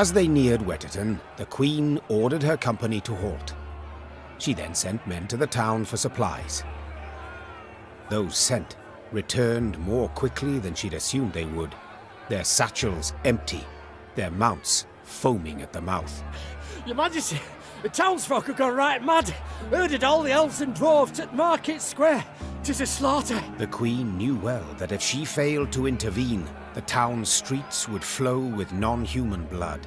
As they neared Wetterton, the Queen ordered her company to halt. She then sent men to the town for supplies. Those sent returned more quickly than she'd assumed they would, their satchels empty, their mounts foaming at the mouth. Your Majesty, the townsfolk have gone right mad. Herded all the elves and dwarves at Market Square. 'Tis a slaughter. The Queen knew well that if she failed to intervene, the town's streets would flow with non-human blood.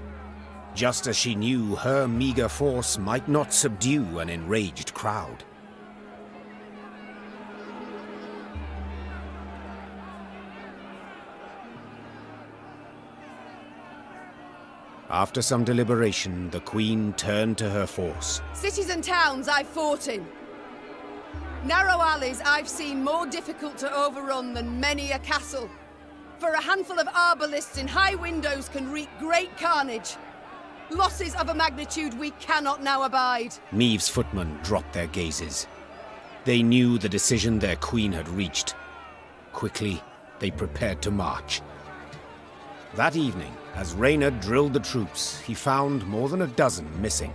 Just as she knew her meager force might not subdue an enraged crowd. After some deliberation, the Queen turned to her force. Cities and towns I've fought in. Narrow alleys I've seen more difficult to overrun than many a castle. For a handful of arbalists in high windows can wreak great carnage. Losses of a magnitude we cannot now abide. Maeve's footmen dropped their gazes. They knew the decision their queen had reached. Quickly, they prepared to march. That evening, as Reynard drilled the troops, he found more than a dozen missing.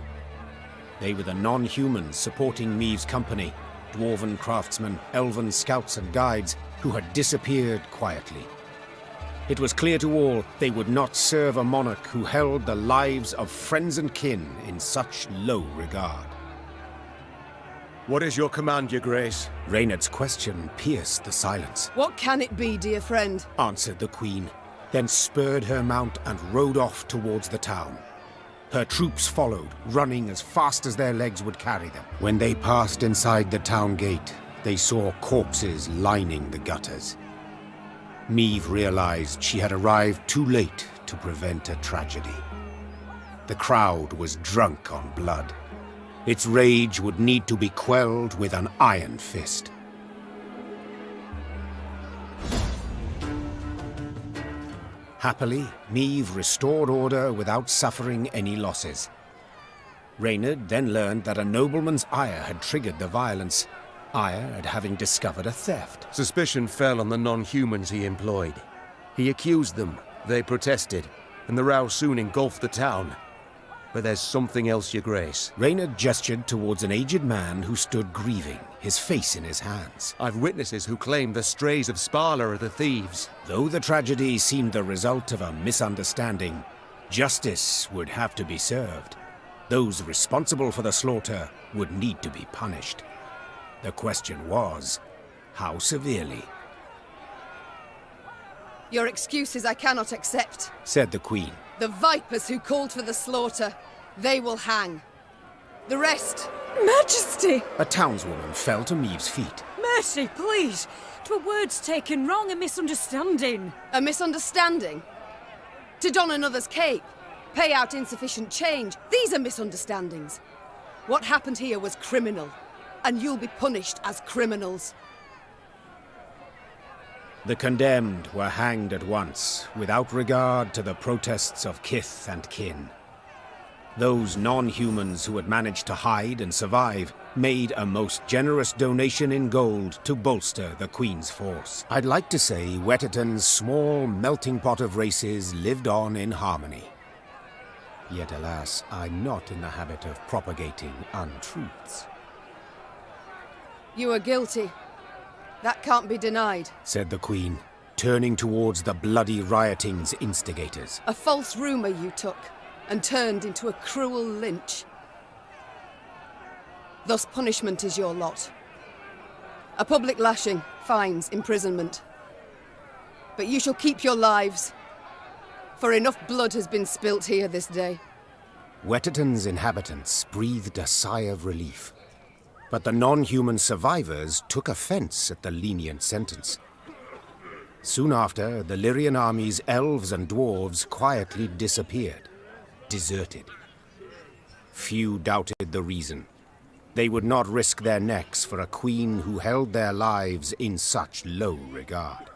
They were the non-humans supporting Maeve's company, dwarven craftsmen, elven scouts and guides, who had disappeared quietly. It was clear to all they would not serve a monarch who held the lives of friends and kin in such low regard. What is your command, your grace? Reynard's question pierced the silence. What can it be, dear friend? Answered the Queen, then spurred her mount and rode off towards the town. Her troops followed, running as fast as their legs would carry them. When they passed inside the town gate, they saw corpses lining the gutters. Maeve realized she had arrived too late to prevent a tragedy. The crowd was drunk on blood. Its rage would need to be quelled with an iron fist. Happily, Maeve restored order without suffering any losses. Reynard then learned that a nobleman's ire had triggered the violence, ire at having discovered a theft. Suspicion fell on the non-humans he employed. He accused them, they protested, and the row soon engulfed the town. But there's something else, your grace. Reynard gestured towards an aged man who stood grieving, his face in his hands. I've witnesses who claim the strays of Sparla are the thieves. Though the tragedy seemed the result of a misunderstanding, justice would have to be served. Those responsible for the slaughter would need to be punished. The question was, how severely? Your excuses I cannot accept, said the Queen. The vipers who called for the slaughter, they will hang. The rest... Majesty! A townswoman fell to Maeve's feet. Mercy, please! 'Twere words taken wrong, a misunderstanding. A misunderstanding? To don another's cape, pay out insufficient change, these are misunderstandings. What happened here was criminal, and you'll be punished as criminals. The condemned were hanged at once, without regard to the protests of kith and kin. Those non-humans who had managed to hide and survive made a most generous donation in gold to bolster the Queen's force. I'd like to say Wetterton's small melting pot of races lived on in harmony. Yet alas, I'm not in the habit of propagating untruths. You are guilty. That can't be denied, said the Queen, turning towards the bloody rioting's instigators. A false rumor you took, and turned into a cruel lynch. Thus punishment is your lot. A public lashing, fines, imprisonment. But you shall keep your lives, for enough blood has been spilt here this day. Wetterton's inhabitants breathed a sigh of relief. But the non-human survivors took offense at the lenient sentence. Soon after, the Lyrian army's elves and dwarves quietly disappeared, deserted. Few doubted the reason. They would not risk their necks for a queen who held their lives in such low regard.